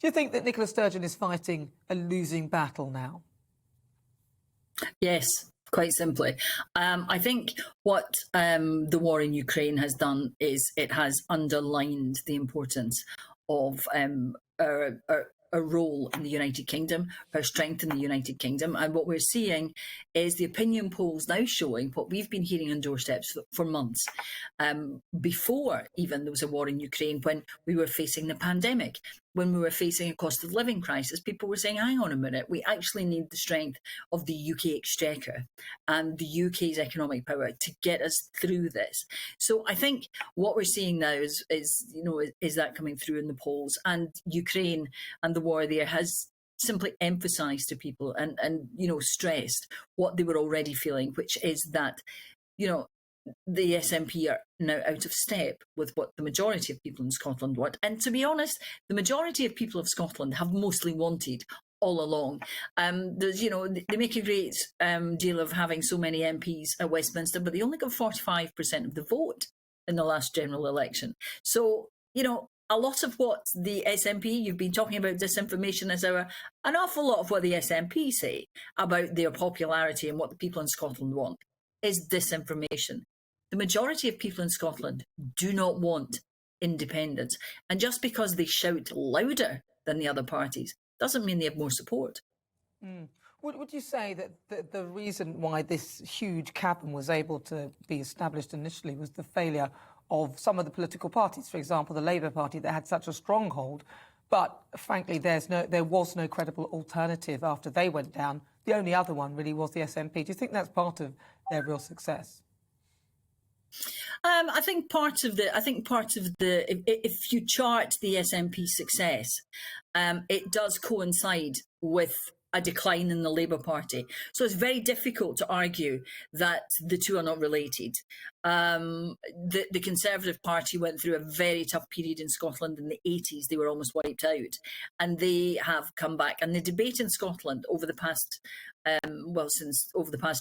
Do you think that Nicola Sturgeon is fighting a losing battle now? Yes, quite simply. I think what the war in Ukraine has done is it has underlined the importance of a role in the United Kingdom, our strength in the United Kingdom. And what we're seeing is the opinion polls now showing what we've been hearing on doorsteps for months. Before even there was a war in Ukraine, when we were facing the pandemic, when we were facing a cost of living crisis, people were saying, hang on a minute, we actually need the strength of the UK exchequer and the UK's economic power to get us through this. So I think what we're seeing now is that coming through in the polls, and Ukraine and the war there has simply emphasised to people and stressed what they were already feeling, which is that, the SNP are now out of step with what the majority of people in Scotland want. And to be honest, the majority of people of Scotland have mostly wanted all along. They make a great deal of having so many MPs at Westminster, but they only got 45% of the vote in the last general election. So, a lot of what the SNP, you've been talking about disinformation, is an awful lot of what the SNP say about their popularity and what the people in Scotland want is disinformation. The majority of people in Scotland do not want independence. And just because they shout louder than the other parties doesn't mean they have more support. Would you say that the reason why this huge cabinet was able to be established initially was the failure of some of the political parties, for example, the Labour Party, that had such a stronghold, but frankly, there was no credible alternative after they went down? The only other one really was the SNP. Do you think that's part of their real success? I think part of the if you chart the SNP success, it does coincide with a decline in the Labour Party. So it's very difficult to argue that the two are not related. The Conservative Party went through a very tough period in Scotland in the 80s. They were almost wiped out, and they have come back. And the debate in Scotland over the past since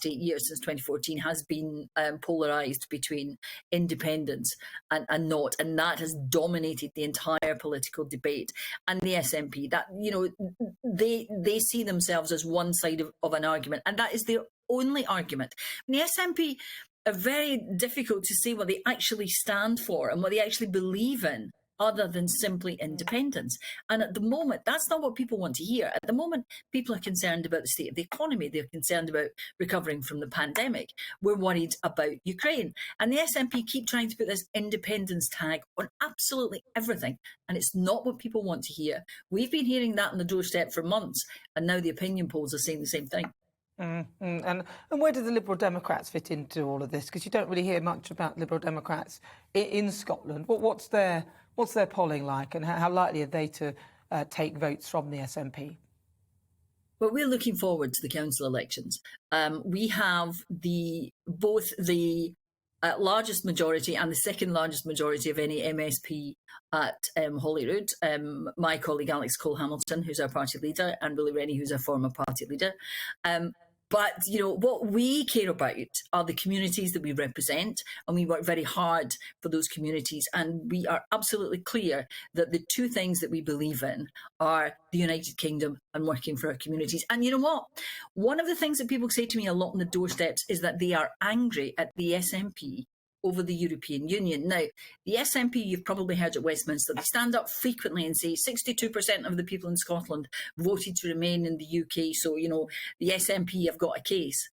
8 years, since 2014, has been polarised between independence and not, and that has dominated the entire political debate. And the SNP, that they see themselves as one side of an argument, and that is their only argument. And the SNP are very difficult to say what they actually stand for and what they actually believe in, other than simply independence. And at the moment, that's not what people want to hear. At the moment, people are concerned about the state of the economy. They're concerned about recovering from the pandemic. We're worried about Ukraine. And the SNP keep trying to put this independence tag on absolutely everything. And it's not what people want to hear. We've been hearing that on the doorstep for months, and now the opinion polls are saying the same thing. And where do the Liberal Democrats fit into all of this? Because you don't really hear much about Liberal Democrats in Scotland. What's their polling like, and how likely are they to take votes from the SNP? Well, we're looking forward to the council elections. We have both the largest majority and the second largest majority of any MSP at Holyrood. My colleague Alex Cole-Hamilton, who's our party leader, and Willie Rennie, who's our former party leader. But, what we care about are the communities that we represent, and we work very hard for those communities. And we are absolutely clear that the two things that we believe in are the United Kingdom and working for our communities. And you know what? One of the things that people say to me a lot on the doorsteps is that they are angry at the SNP over the European Union. Now, the SNP, you've probably heard at Westminster, they stand up frequently and say 62% of the people in Scotland voted to remain in the UK, so, the SNP have got a case.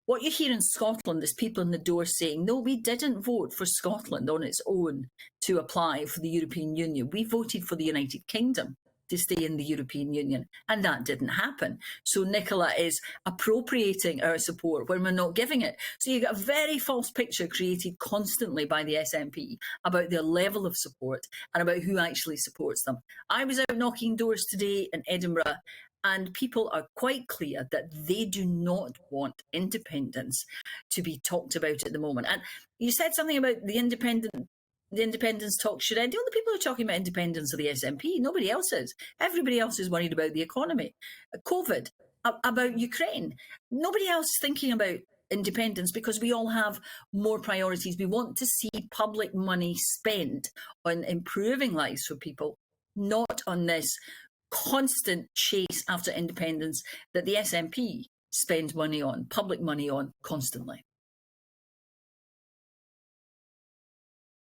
What you hear in Scotland is people in the door saying, no, we didn't vote for Scotland on its own to apply for the European Union. We voted for the United Kingdom to stay in the European Union, and that didn't happen. So Nicola is appropriating our support when we're not giving it. So you get a very false picture created constantly by the SNP about their level of support and about who actually supports them. I was out knocking doors today in Edinburgh, and people are quite clear that they do not want independence to be talked about at the moment. And you said something about the independence talk should end. The only people who are talking about independence are the SNP. Nobody else is. Everybody else is worried about the economy, COVID, about Ukraine. Nobody else is thinking about independence because we all have more priorities. We want to see public money spent on improving lives for people, not on this constant chase after independence that the SNP spends money on, public money on, constantly.